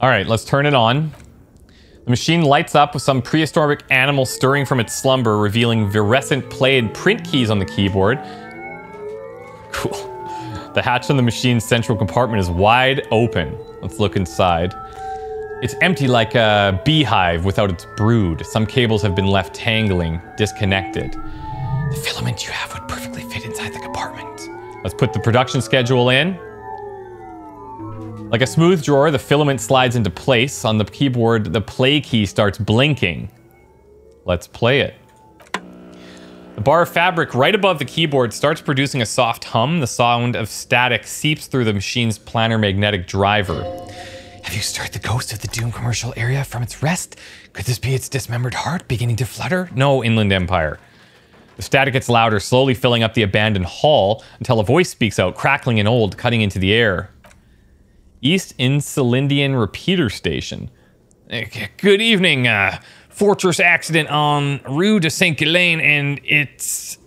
All right, let's turn it on. The machine lights up with some prehistoric animal stirring from its slumber, revealing virescent play and print keys on the keyboard. Cool. The hatch on the machine's central compartment is wide open. Let's look inside. It's empty like a beehive without its brood. Some cables have been left tangling, disconnected. The filament you have would perfectly fit inside the compartment. Let's put the production schedule in. Like a smooth drawer, the filament slides into place. On the keyboard, the play key starts blinking. Let's play it. The bar of fabric right above the keyboard starts producing a soft hum. The sound of static seeps through the machine's planar magnetic driver. Have you stirred the ghost of the Doom commercial area from its rest? Could this be its dismembered heart beginning to flutter? No, Inland Empire. The static gets louder, slowly filling up the abandoned hall until a voice speaks out, crackling and old, cutting into the air. East Insulindian Repeater Station. Good evening, Fortress accident on Rue de Saint-Ghislain, and it's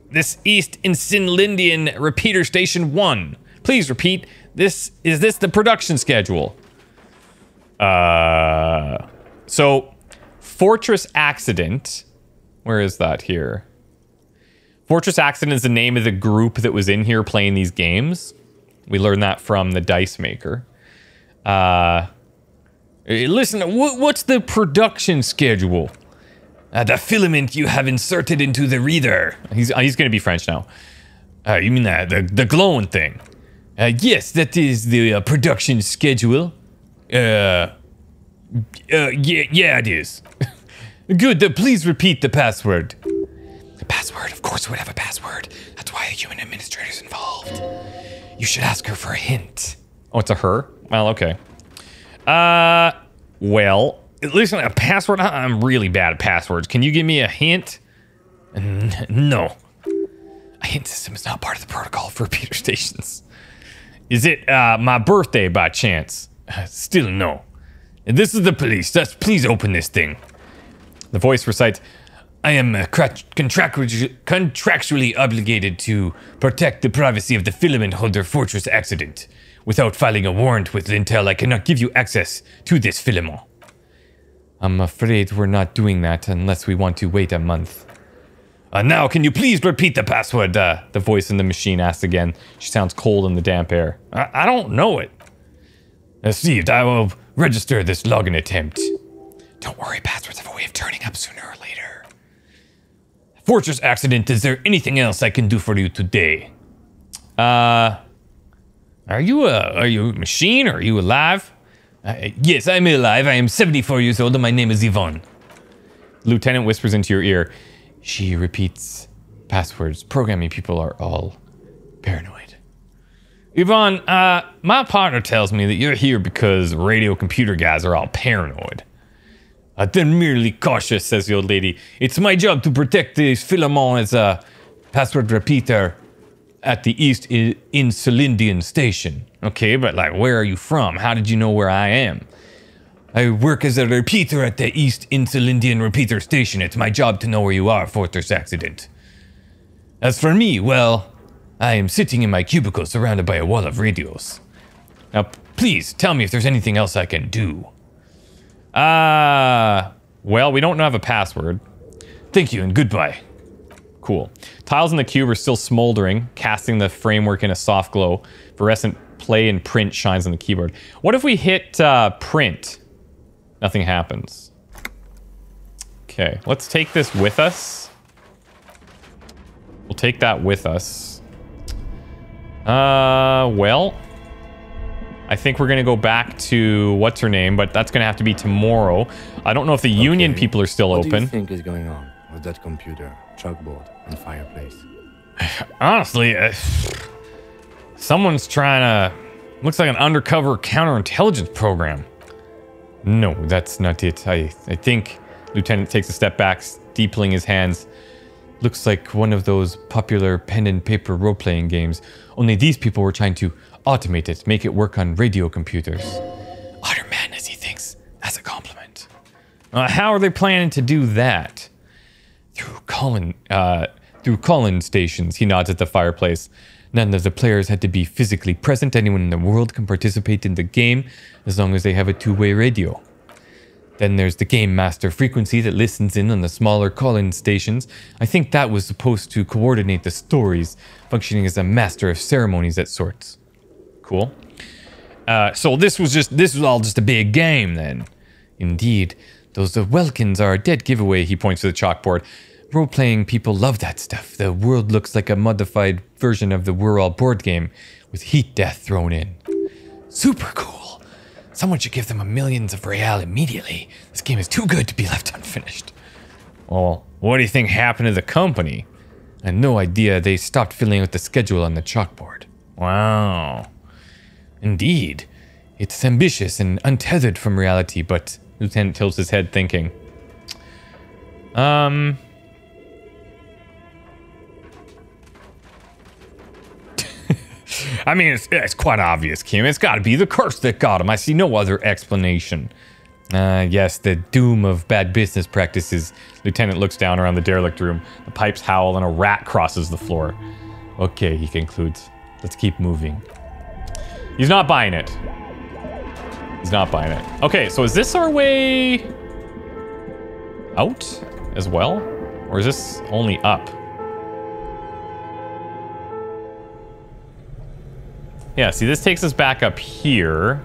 this East Insulindian Repeater Station 1. Please repeat, is this the production schedule? So, Fortress Accident, where is that here? Fortress Accident is the name of the group that was in here playing these games. We learned that from the Dice Maker. Listen, what's the production schedule? The filament you have inserted into the reader. He's going to be French now. You mean the glowing thing? Yes, that is the production schedule. Yeah, it is. Good, please repeat the password. The password? Of course we would have a password. That's why a human administrator's involved. You should ask her for a hint. Oh, it's a her? Well, okay. Well, listen, a password? I'm really bad at passwords. Can you give me a hint? No. A hint system is not part of the protocol for repeater stations. Is it, my birthday by chance? Still no. This is the police. Please open this thing. The voice recites, I am contractually obligated to protect the privacy of the filament holder Fortress Accident. Without filing a warrant with Lintel, I cannot give you access to this filament. I'm afraid we're not doing that unless we want to wait a month. Now, can you please repeat the password? The voice in the machine asks again. She sounds cold in the damp air. I don't know it. Received. I will register this login attempt. Don't worry, passwords have a way of turning up sooner or later. Fortress Accident, is there anything else I can do for you today? Are you a machine or are you alive? Yes, I'm alive. I am 74 years old and my name is Yvonne. Lieutenant whispers into your ear. She repeats passwords. Programming people are all paranoid. Yvonne, my partner tells me that you're here because radio computer guys are all paranoid. They're merely cautious, says the old lady. It's my job to protect this filament as a password repeater at the East Insulindian Station. Okay, but like, where are you from? How did you know where I am? I work as a repeater at the East Insulindian Repeater Station. It's my job to know where you are, Fortress Accident. As for me, well, I am sitting in my cubicle surrounded by a wall of radios. Now, please, tell me if there's anything else I can do. Well, we don't have a password. Thank you and goodbye. Cool. Tiles in the cube are still smoldering, casting the framework in a soft glow. Fluorescent play and print shines on the keyboard. What if we hit print? Nothing happens. Okay, let's take this with us. We'll take that with us. Well, I think we're gonna go back to what's her name, but that's gonna have to be tomorrow. I don't know if the Union people are still open. What do you think is going on with that computer, chalkboard, and fireplace? Honestly, someone's trying to... Looks like an undercover counterintelligence program. No, that's not it. I think... Lieutenant takes a step back, steepling his hands. Looks like one of those popular pen and paper role-playing games. Only these people were trying to automate it, make it work on radio computers. Utter madness, he thinks. That's a compliment. How are they planning to do that? Through call-in stations. He nods at the fireplace. None of the players had to be physically present. Anyone in the world can participate in the game as long as they have a two-way radio. Then there's the game master frequency that listens in on the smaller call-in stations. I think that was supposed to coordinate the stories, functioning as a master of ceremonies at sorts. Cool. So this was all just a big game then. Indeed, those Welkins are a dead giveaway, he points to the chalkboard. Role-playing people love that stuff. The world looks like a modified version of the We're All board game, with heat death thrown in. Super cool. Someone should give them millions of real immediately. This game is too good to be left unfinished. Well, what do you think happened to the company? I had no idea they stopped filling out the schedule on the chalkboard. Wow. Indeed. It's ambitious and untethered from reality, but Lieutenant tilts his head thinking. I mean, it's quite obvious, Kim. It's got to be the curse that got him. I see no other explanation. Yes, the doom of bad business practices. Lieutenant looks down around the derelict room. The pipes howl and a rat crosses the floor. Okay, he concludes. Let's keep moving. He's not buying it. He's not buying it. Okay, so is this our way out as well? Or is this only up? Yeah, see, this takes us back up here.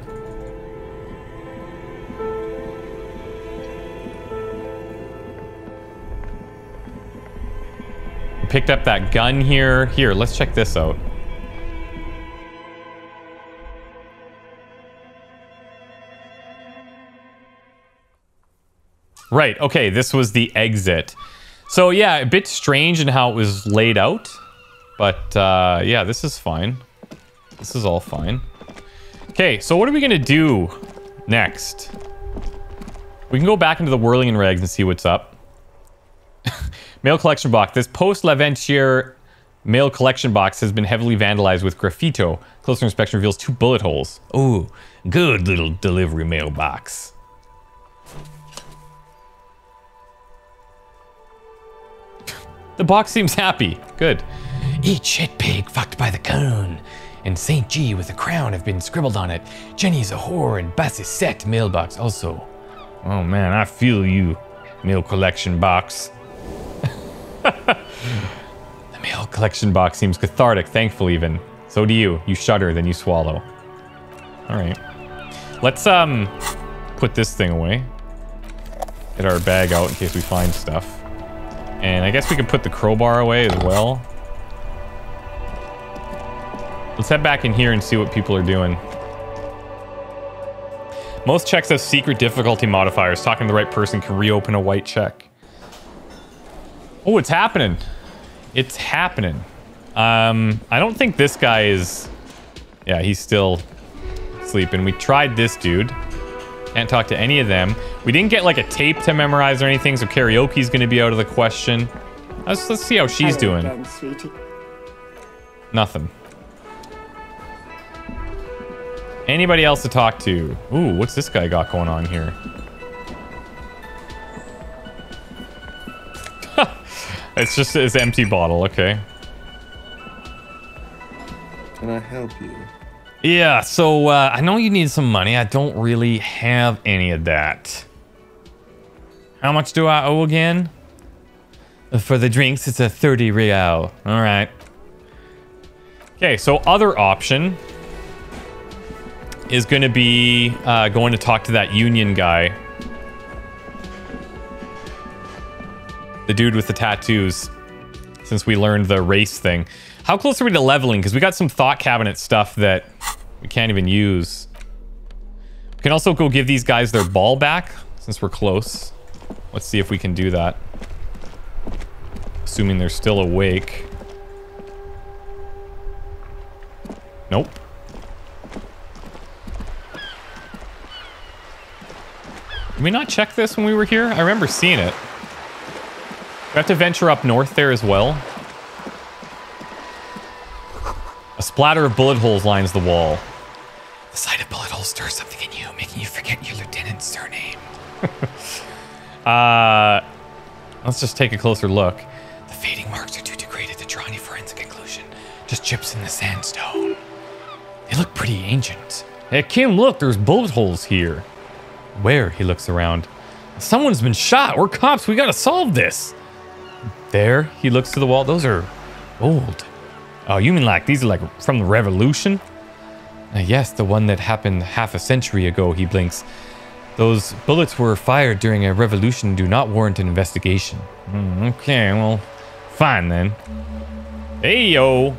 We picked up that gun here. Here, let's check this out. Right, okay, this was the exit. So yeah, a bit strange in how it was laid out. But yeah, this is fine. This is all fine. Okay, so what are we gonna do next? We can go back into the whirling and regs and see what's up. Mail collection box. This post-Laventier mail collection box has been heavily vandalized with graffito. Closer inspection reveals 2 bullet holes. Oh, good little delivery mailbox. The box seems happy. Good. Eat shit pig fucked by the cone. And St. G with a crown have been scribbled on it. Jenny's a whore and Bass is set mailbox also. Oh man, I feel you, mail collection box. The mail collection box seems cathartic, thankful even. So do you. You shudder, then you swallow. Alright. Let's put this thing away. Get our bag out in case we find stuff. And I guess we could put the crowbar away as well. Let's head back in here and see what people are doing. Most checks have secret difficulty modifiers. Talking to the right person can reopen a white check. Oh, it's happening. It's happening. I don't think this guy is... Yeah, he's still sleeping. We tried this dude. Can't talk to any of them. We didn't get like a tape to memorize or anything, so karaoke's gonna be out of the question. Let's see how she's doing. Again, sweetie. Nothing. Anybody else to talk to? Ooh, what's this guy got going on here? It's just his empty bottle, okay. Can I help you? Yeah, so I know you need some money. I don't really have any of that. How much do I owe again? For the drinks, it's a 30 real. All right. Okay, so other option is going to be going to talk to that union guy. The dude with the tattoos, since we learned the race thing. How close are we to leveling? Because we got some thought cabinet stuff that we can't even use. We can also go give these guys their ball back, since we're close. Let's see if we can do that. Assuming they're still awake. Nope. Did we not check this when we were here? I remember seeing it. We have to venture up north there as well. A splatter of bullet holes lines the wall. The sight of bullet holes stirs something in you, making you forget your lieutenant's surname. Let's just take a closer look. The fading marks are too degraded to draw any forensic conclusion. Just chips in the sandstone. They look pretty ancient. Hey, Kim, look, there's bullet holes here. Where? He looks around. Someone's been shot. We're cops. We gotta solve this. There, he looks to the wall. Those are old. Oh, you mean like these are like from the Revolution? Yes, the one that happened half a century ago, he blinks. Those bullets were fired during a revolution and do not warrant an investigation. Okay, well, fine then. Hey, yo.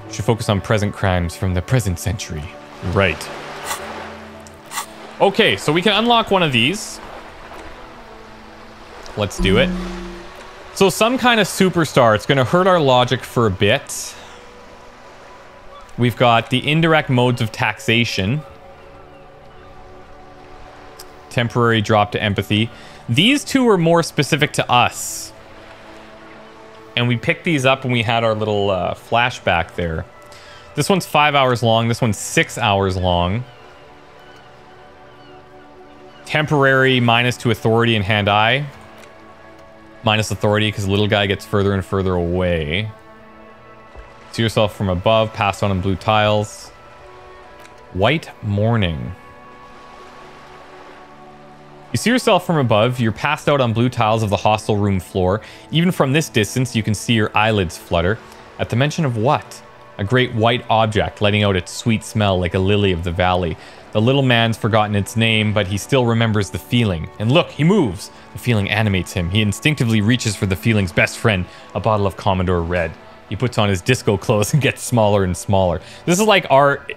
Should focus on present crimes from the present century. Right. Okay, so we can unlock one of these. Let's do it. So some kind of superstar. It's going to hurt our logic for a bit. We've got the indirect modes of taxation. Temporary drop to empathy. These two are more specific to us. And we picked these up when we had our little flashback there. This one's 5 hours long. This one's 6 hours long. Temporary minus to authority and hand-eye. Minus authority because the little guy gets further and further away. See yourself from above, passed on in blue tiles. White morning. You see yourself from above, you're passed out on blue tiles of the hostel room floor. Even from this distance, you can see your eyelids flutter. At the mention of what? A great white object, letting out its sweet smell like a lily of the valley. The little man's forgotten its name, but he still remembers the feeling. And look, he moves! The feeling animates him. He instinctively reaches for the feeling's best friend, a bottle of Commodore Red. He puts on his disco clothes and gets smaller and smaller. This is like our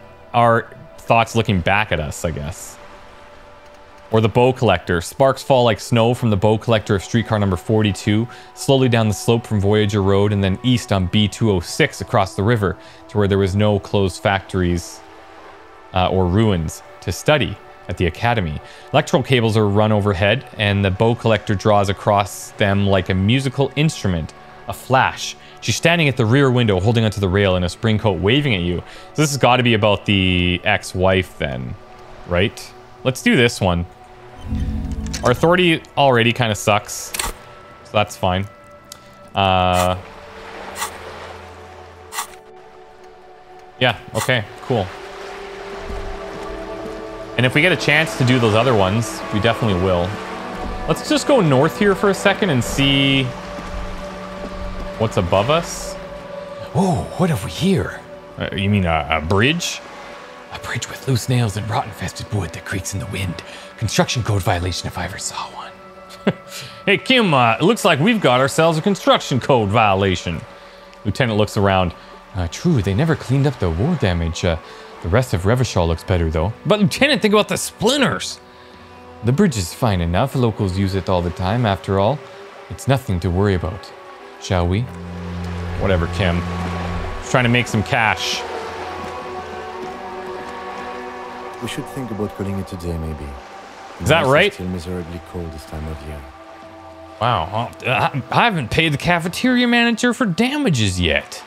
thoughts looking back at us, I guess. Or the bow collector. Sparks fall like snow from the bow collector of streetcar number 42, slowly down the slope from Voyager Road and then east on B206 across the river to where there was no closed factories or ruins to study at the academy. Electrical cables are run overhead and the bow collector draws across them like a musical instrument, a flash. She's standing at the rear window holding onto the rail in a spring coat waving at you. So this has got to be about the ex-wife then, right? Let's do this one. Our authority already kind of sucks, so that's fine. Yeah, okay, cool. And if we get a chance to do those other ones, we definitely will. Let's just go north here for a second and see what's above us. Oh, what have we here? You mean a bridge? A bridge with loose nails and rot-infested wood that creaks in the wind. Construction code violation if I ever saw one. Hey, Kim, it looks like we've got ourselves a construction code violation. Lieutenant looks around. True, they never cleaned up the war damage. The rest of Revachol looks better, though. But, Lieutenant, think about the splinters. The bridge is fine enough. Locals use it all the time, after all. It's nothing to worry about. Shall we? Whatever, Kim. Just trying to make some cash. We should think about calling it a day, maybe. Is that right? It's still miserably cold this time of year. Wow, I haven't paid the cafeteria manager for damages yet.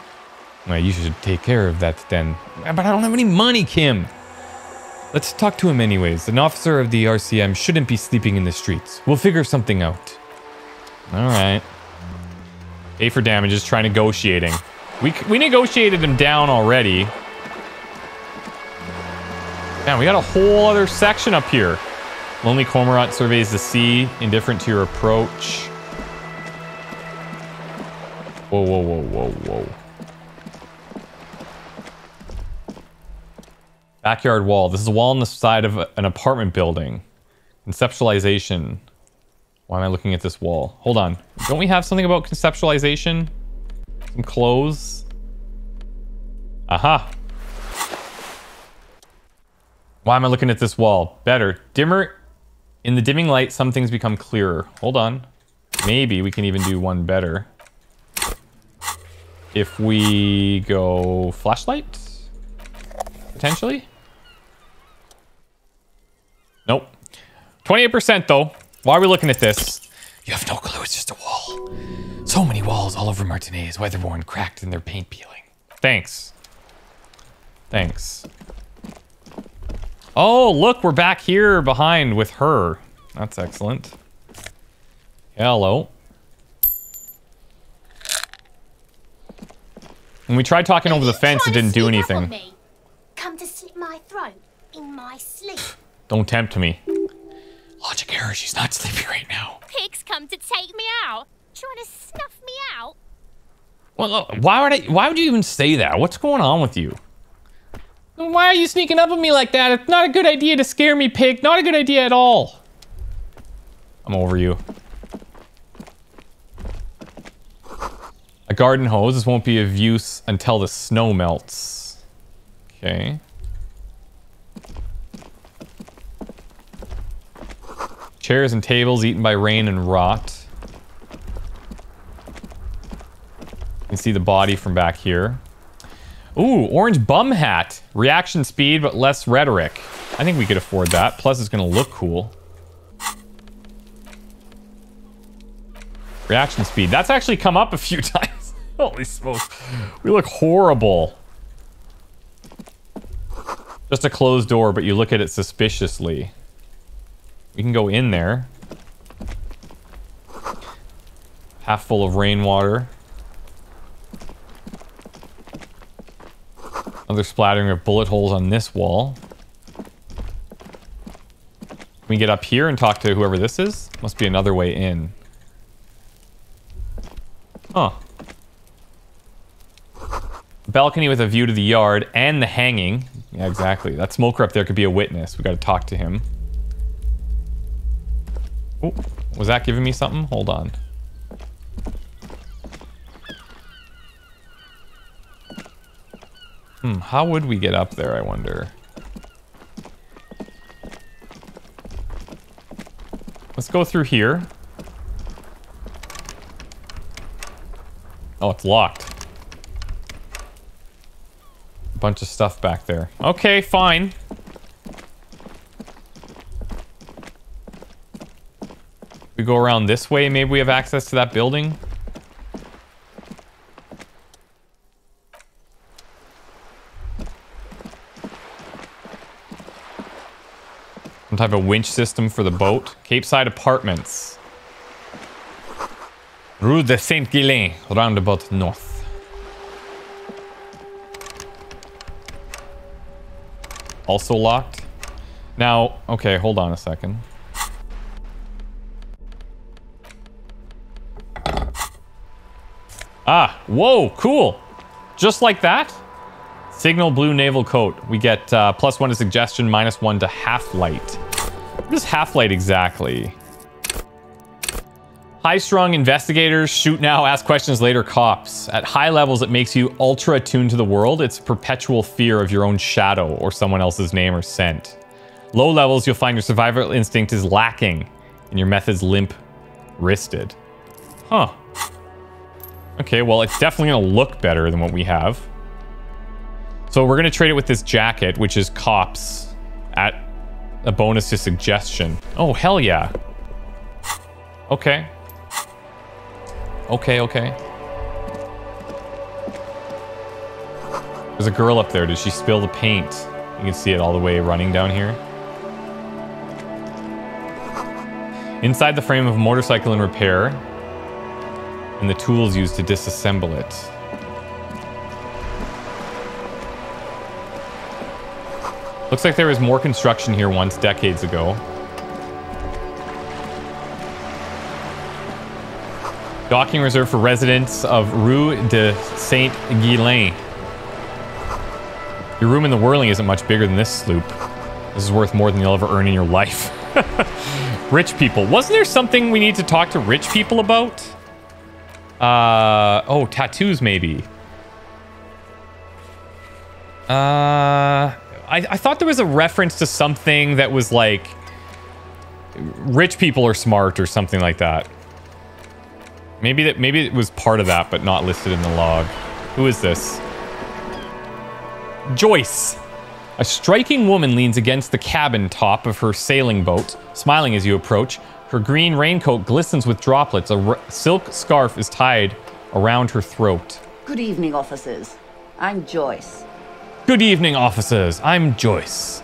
Well, you should take care of that then. But I don't have any money, Kim. Let's talk to him anyways. An officer of the RCM shouldn't be sleeping in the streets. We'll figure something out. All right. Pay for damages, try negotiating. We negotiated him down already. Man, we got a whole other section up here. Lonely Cormorant surveys the sea, indifferent to your approach. Whoa, whoa, whoa, whoa, whoa. Backyard wall. This is a wall on the side of an apartment building. Conceptualization. Why am I looking at this wall? Hold on. Don't we have something about conceptualization? Some clothes? Aha. Why am I looking at this wall? Better. Dimmer. In the dimming light, some things become clearer. Hold on. Maybe we can even do one better. If we go flashlight? Potentially? Nope. 28% though. Why are we looking at this? You have no clue, it's just a wall. So many walls all over Martinez, weatherworn, cracked, and their paint peeling. Thanks. Thanks. Oh, look, we're back here behind with her. That's excellent. Hello. When we tried talking over the fence, it didn't do anything. Come to slit my throat in my sleep. Don't tempt me. Logic error, she's not sleepy right now. Pigs come to take me out. Trying to snuff me out. Well, look, why would you even say that? What's going on with you? Why are you sneaking up on me like that? It's not a good idea to scare me, pig. Not a good idea at all. I'm over you. A garden hose. This won't be of use until the snow melts. Okay. Chairs and tables eaten by rain and rot. You can see the body from back here. Ooh, orange bum hat. Reaction speed, but less rhetoric. I think we could afford that. Plus, it's going to look cool. Reaction speed. That's actually come up a few times. Holy smokes. We look horrible. Just a closed door, but you look at it suspiciously. We can go in there. Half full of rainwater. Another splattering of bullet holes on this wall. Can we get up here and talk to whoever this is? Must be another way in. Huh. Balcony with a view to the yard and the hanging. Yeah, exactly. That smoker up there could be a witness. We gotta talk to him. Oh, was that giving me something? Hold on. How would we get up there, I wonder? Let's go through here. Oh, it's locked. A bunch of stuff back there. Okay, fine. We go around this way, maybe we have access to that building. Some type of winch system for the boat. Cape Side Apartments. Rue de Saint-Guilain, roundabout north. Also locked. Now, okay, hold on a second. Ah, whoa, cool. Just like that? Signal blue naval coat. We get +1 to suggestion, -1 to half light. What is half light exactly? High-strung investigators, shoot now, ask questions later, cops. At high levels, it makes you ultra attuned to the world. It's perpetual fear of your own shadow or someone else's name or scent. Low levels, you'll find your survival instinct is lacking and your methods limp-wristed. Huh. Okay, well, it's definitely gonna look better than what we have. So we're gonna trade it with this jacket, which is cops, at a bonus to suggestion. Oh, hell yeah. Okay. Okay. There's a girl up there. Did she spill the paint? You can see it all the way running down here. Inside the frame of a motorcycle in repair, and the tools used to disassemble it. Looks like there was more construction here once, decades ago. Docking reserved for residents of Rue de Saint-Guilain. Your room in the Whirling isn't much bigger than this sloop. This is worth more than you'll ever earn in your life. Rich people. Wasn't there something we need to talk to rich people about? Oh, tattoos maybe. I thought there was a reference to something that was like rich people are smart or something like that. Maybe it was part of that, but not listed in the log. Who is this? Joyce. A striking woman leans against the cabin top of her sailing boat, smiling as you approach. Her green raincoat glistens with droplets. A silk scarf is tied around her throat. Good evening, officers. I'm Joyce. Good evening, officers. I'm Joyce.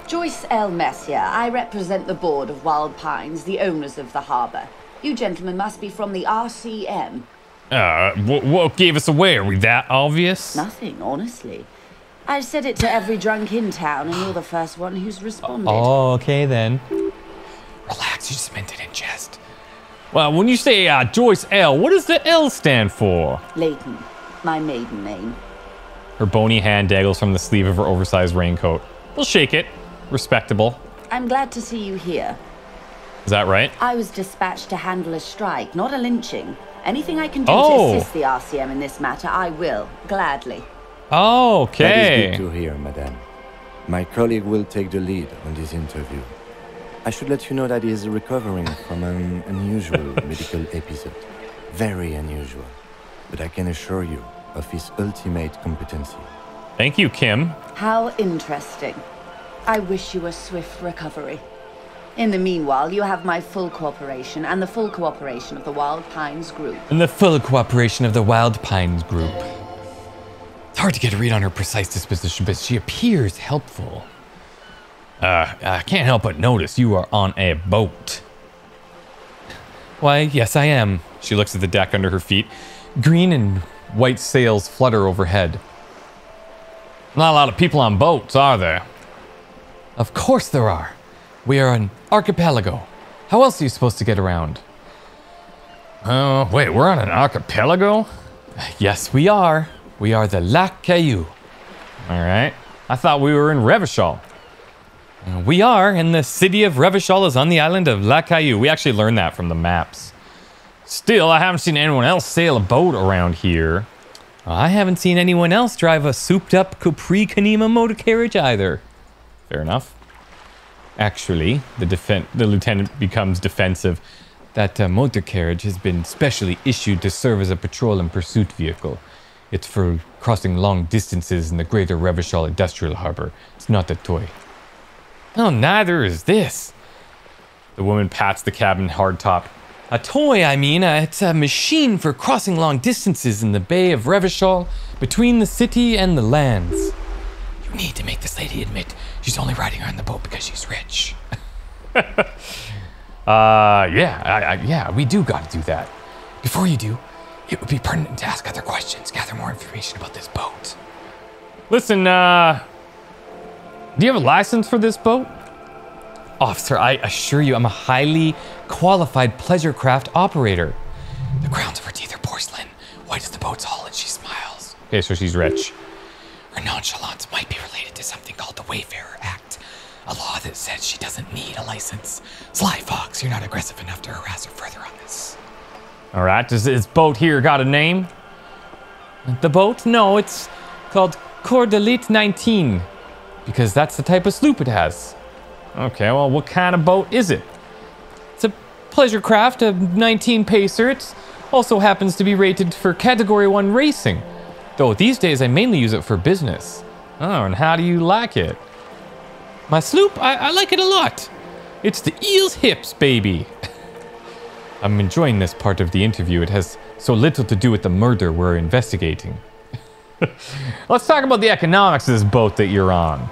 Joyce L. Messier. I represent the board of Wild Pines, the owners of the harbor. You gentlemen must be from the RCM. What gave us away? Are we that obvious? Nothing, honestly. I've said it to every drunk in town, and you're the first one who's responded. Oh, okay then. Relax, you just meant it in jest. Well, when you say Joyce L, what does the L stand for? Leighton, my maiden name. Her bony hand dangles from the sleeve of her oversized raincoat. We'll shake it. Respectable. I'm glad to see you here. Is that right? I was dispatched to handle a strike, not a lynching. Anything I can do to assist the RCM in this matter, I will, gladly. Oh, okay. That is good to hear, madame. My colleague will take the lead on this interview. I should let you know that he is recovering from an unusual medical episode. Very unusual. But I can assure you of his ultimate competency. Thank you, Kim. How interesting. I wish you a swift recovery. In the meanwhile, you have my full cooperation and the full cooperation of the Wild Pines Group. And the full cooperation of the Wild Pines Group. It's hard to get a read on her precise disposition, but she appears helpful. I can't help but notice you are on a boat. Why, yes, I am. She looks at the deck under her feet. Green and white sails flutter overhead. Not a lot of people on boats, are there? Of course there are. We are an archipelago. How else are you supposed to get around? Oh, wait, we're on an archipelago? Yes, we are. We are the Lac Caillou. All right. I thought we were in Revachol. We are, and the city of Revachol is on the island of Lac Caillou. We actually learned that from the maps. Still, I haven't seen anyone else sail a boat around here. I haven't seen anyone else drive a souped-up Capri Canema motor carriage either. Fair enough. Actually, the lieutenant becomes defensive. That motor carriage has been specially issued to serve as a patrol and pursuit vehicle. It's for crossing long distances in the greater Revachol industrial harbor. It's not a toy. Oh, neither is this. The woman pats the cabin hardtop. A toy, I mean. It's a machine for crossing long distances in the Bay of Revachol between the city and the lands. You need to make this lady admit she's only riding on the boat because she's rich. Yeah, we do gotta do that. Before you do, it would be pertinent to ask other questions, gather more information about this boat. Listen, do you have a license for this boat? Officer, I assure you I'm a highly qualified pleasure craft operator. The crowns of her teeth are porcelain, white as the boat's hull, and she smiles. Okay, so she's rich. Her nonchalance might be related to something called the Wayfarer Act, a law that says she doesn't need a license. Sly Fox, you're not aggressive enough to harass her further on this. All right, does this boat here got a name? The boat? No, it's called Cordelite 19, because that's the type of sloop it has. Okay, well, what kind of boat is it? It's a pleasure craft, a 19 pacer. It also happens to be rated for Category 1 racing. Though these days I mainly use it for business. Oh, and how do you like it? My sloop? I like it a lot. It's the eel's hips, baby. I'm enjoying this part of the interview. It has so little to do with the murder we're investigating. Let's talk about the economics of this boat that you're on.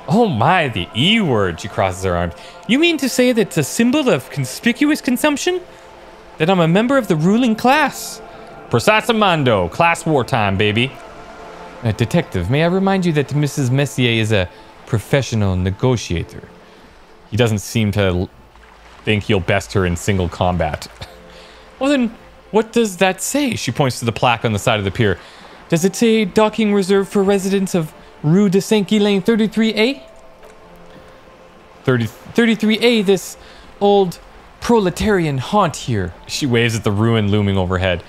Oh my, the E word, she crosses her arms. You mean to say that it's a symbol of conspicuous consumption? That I'm a member of the ruling class? Precisamente, class wartime, baby. Detective, may I remind you that Mrs. Messier is a professional negotiator. He doesn't seem to think he'll best her in single combat. Well then, what does that say? She points to the plaque on the side of the pier. Does it say docking reserved for residents of Rue de Saint-Guilain 33A? 33A, this old proletarian haunt here. She waves at the ruin looming overhead.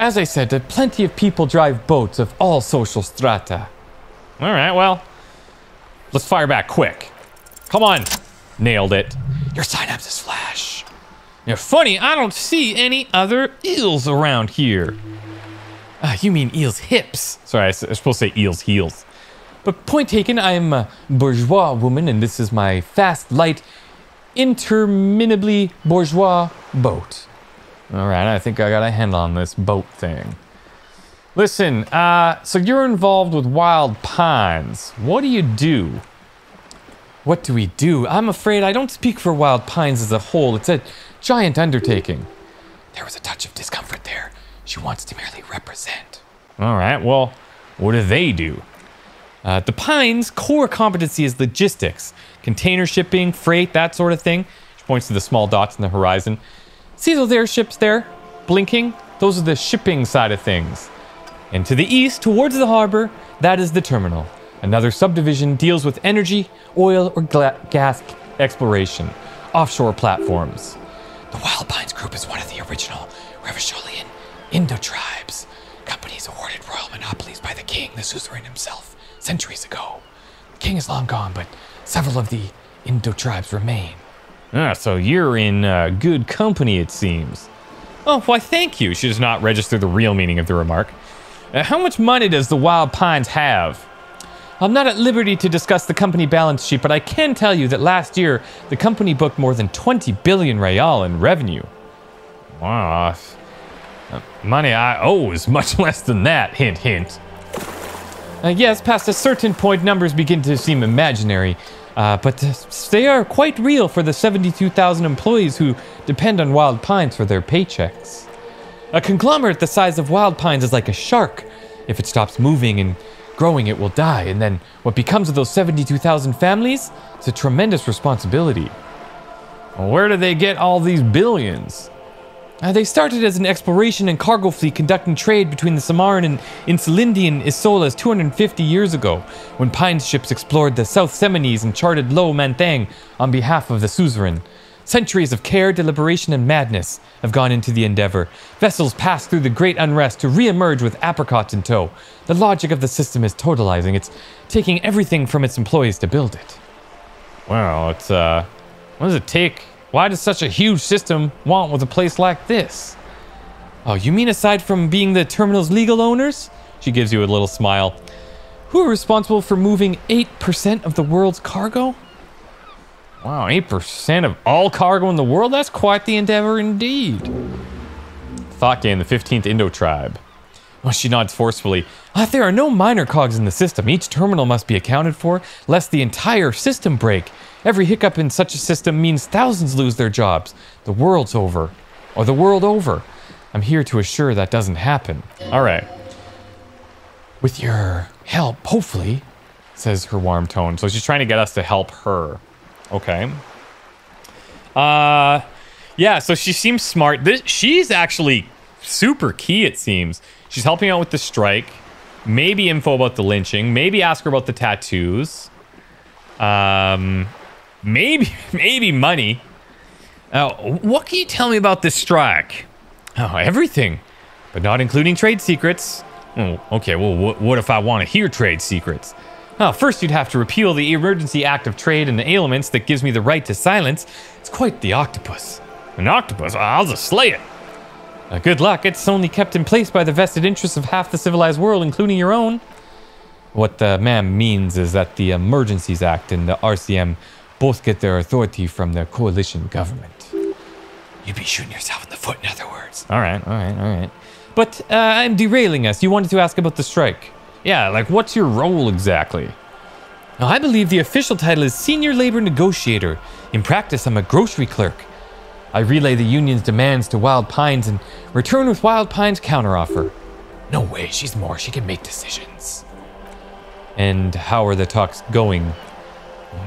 As I said, plenty of people drive boats of all social strata. All right, well, let's fire back quick. Come on. Nailed it. Your synapses flash. You're funny, I don't see any other eels around here. You mean eel's hips. Sorry, I was supposed to say eel's heels. But point taken, I'm a bourgeois woman, and this is my fast, light, interminably bourgeois boat. All right, I think I got a handle on this boat thing. Listen, so you're involved with Wild Pines. What do you do? What do we do? I'm afraid I don't speak for Wild Pines as a whole. It's a giant undertaking. There was a touch of discomfort there. She wants to merely represent. All right, well, what do they do? The Pines' core competency is logistics. Container shipping, freight, that sort of thing. She points to the small dots in the horizon. See those airships there, blinking? Those are the shipping side of things. And to the east, towards the harbor, that is the terminal. Another subdivision deals with energy, oil, or gas exploration. Offshore platforms. The Wild Pines Group is one of the original Revacholian Indo-tribes. Companies awarded royal monopolies by the king, the suzerain himself, centuries ago. The king is long gone, but several of the Indo-tribes remain. So you're in good company, it seems. Oh, why thank you. She does not register the real meaning of the remark. How much money does the Wild Pines have? I'm not at liberty to discuss the company balance sheet, but I can tell you that last year, the company booked more than 20 billion real in revenue. Wow. Money I owe is much less than that, hint, hint. Yes, past a certain point, numbers begin to seem imaginary, but they are quite real for the 72,000 employees who depend on Wild Pines for their paychecks. A conglomerate the size of Wild Pines is like a shark. If it stops moving and growing, it will die, and then what becomes of those 72,000 families? It's a tremendous responsibility. Well, where do they get all these billions? They started as an exploration and cargo fleet conducting trade between the Samaran and Insulindian Isolas 250 years ago, when Pines ships explored the South Semines and charted Lo Manthang on behalf of the suzerain. Centuries of care, deliberation, and madness have gone into the endeavor. Vessels pass through the great unrest to re-emerge with apricots in tow. The logic of the system is totalizing. It's taking everything from its employees to build it. Well, it's, what does it take? Why does such a huge system want with a place like this? Oh, you mean aside from being the terminal's legal owners? She gives you a little smile. Who are responsible for moving 8% of the world's cargo? Wow, 8% of all cargo in the world? That's quite the endeavor indeed. Thought game, the 15th Indo tribe. Oh, she nods forcefully. There are no minor cogs in the system. Each terminal must be accounted for, lest the entire system break. Every hiccup in such a system means thousands lose their jobs. The world's over. Or the world over. I'm here to assure that doesn't happen. All right. With your help, hopefully, says her warm tone. So she's trying to get us to help her. Okay. Yeah, so she seems smart. She's actually super key, it seems. She's helping out with the strike. Maybe info about the lynching. Maybe ask her about the tattoos. Maybe money. What can you tell me about this strike? Oh, everything. But not including trade secrets. Oh, okay, well, what if I want to hear trade secrets? Oh, first you'd have to repeal the Emergency Act of Trade and the Ailments that gives me the right to silence. It's quite the octopus. An octopus? I'll just slay it. Good luck. It's only kept in place by the vested interests of half the civilized world, including your own. What the ma'am means is that the Emergencies Act and the RCM both get their authority from the coalition government. You'd be shooting yourself in the foot, in other words. All right. But I'm derailing us. You wanted to ask about the strike. Yeah, like what's your role exactly? Now, I believe the official title is Senior Labor Negotiator. In practice, I'm a grocery clerk. I relay the union's demands to Wild Pines and return with Wild Pines' counteroffer. No way, she's more. She can make decisions. And how are the talks going?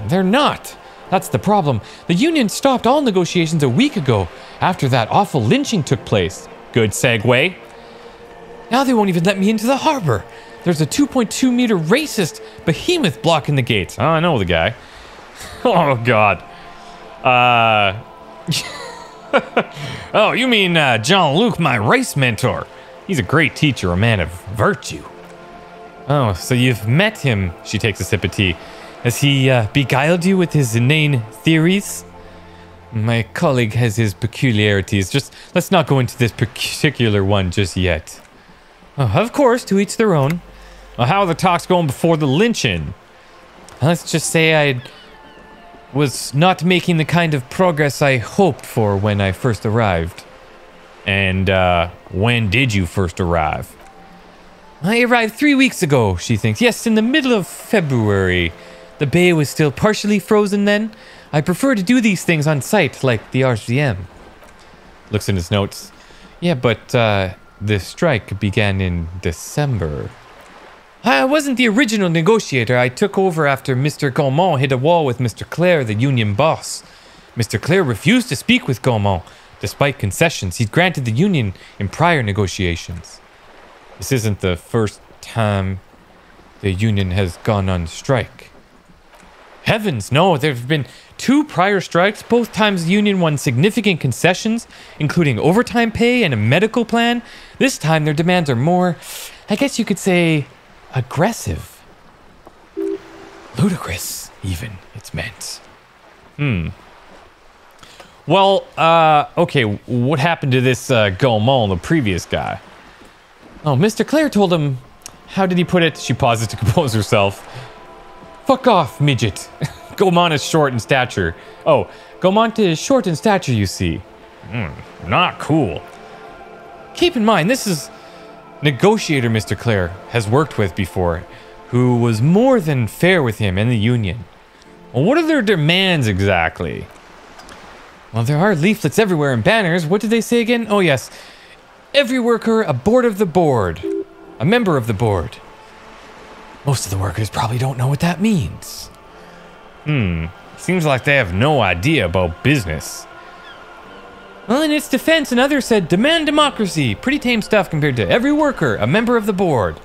They're not. That's the problem. The union stopped all negotiations a week ago after that awful lynching took place. Good segue. Now they won't even let me into the harbor. There's a 2.2 meter racist behemoth blocking the gates. Oh, I know the guy. Oh, God. Oh, you mean Jean-Luc, my race mentor. He's a great teacher, a man of virtue. Oh, so you've met him. She takes a sip of tea. Has he beguiled you with his inane theories? My colleague has his peculiarities. Just let's not go into this particular one just yet. Oh, of course, to each their own. Well, how are the talks going before the lynching? Let's just say I was not making the kind of progress I hoped for when I first arrived. And when did you first arrive? I arrived 3 weeks ago, she thinks. Yes, in the middle of February. The bay was still partially frozen then. I prefer to do these things on site, like the RCM. Looks in his notes. Yeah, but the strike began in December. I wasn't the original negotiator. I took over after Mr. Gaumont hit a wall with Mr. Clare, the union boss. Mr. Clare refused to speak with Gaumont, despite concessions he'd granted the union in prior negotiations. This isn't the first time the union has gone on strike. Heavens, no, there have been 2 prior strikes. Both times the union won significant concessions, including overtime pay and a medical plan. This time their demands are more, I guess you could say, aggressive. Ludicrous, even, it's meant. Well, okay, what happened to this Gaumont, the previous guy? Oh, Mr. Clare told him, how did he put it? She pauses to compose herself. Fuck off, midget. Gaumont is short in stature. Oh, Gaumont is short in stature, you see. Not cool. Keep in mind, this is negotiator Mr. Clare has worked with before, who was more than fair with him and the union. Well, what are their demands exactly? Well, there are leaflets everywhere and banners. What did they say again? Oh, yes. Every worker a board of the board. A member of the board. Most of the workers probably don't know what that means. Seems like they have no idea about business. Well, in its defense, another said, demand democracy. Pretty tame stuff compared to every worker, a member of the board.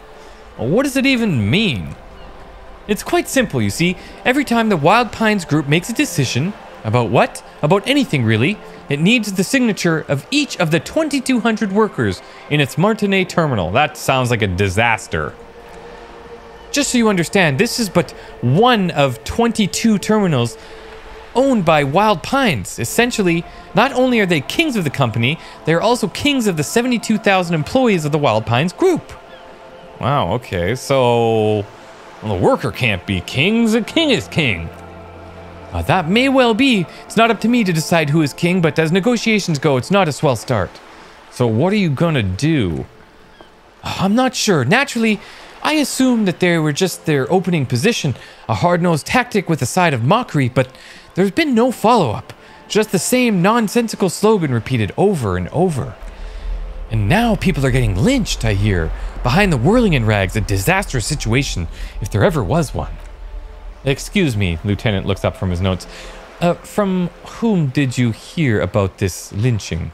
Well, what does it even mean? It's quite simple, you see. Every time the Wild Pines group makes a decision, about what? About anything, really, it needs the signature of each of the 2,200 workers in its Martinez terminal. That sounds like a disaster. Just so you understand, this is but one of 22 terminals owned by Wild Pines. Essentially, not only are they kings of the company, they are also kings of the 72,000 employees of the Wild Pines group. Wow, okay, so well, the worker can't be king, the king is king. That may well be. It's not up to me to decide who is king, but as negotiations go, it's not a swell start. So what are you gonna do? I'm not sure. Naturally, I assumed that they were just their opening position, a hard-nosed tactic with a side of mockery, but there's been no follow-up. Just the same nonsensical slogan repeated over and over. And now people are getting lynched, I hear. Behind the whirling in rags, a disastrous situation, if there ever was one. Excuse me, Lieutenant looks up from his notes. From whom did you hear about this lynching?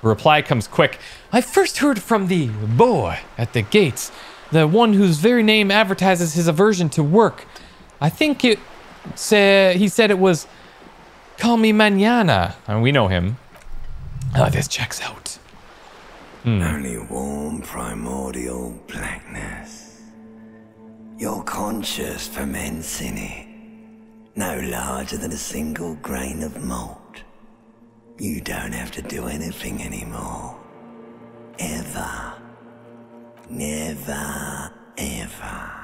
The reply comes quick. I first heard from the boy at the gates, the one whose very name advertises his aversion to work. I think he said it was Call Me Mañana. And we know him. This checks out. Only warm primordial blackness. Your conscious ferments in it, no larger than a single grain of malt. You don't have to do anything anymore. Ever. Never, ever.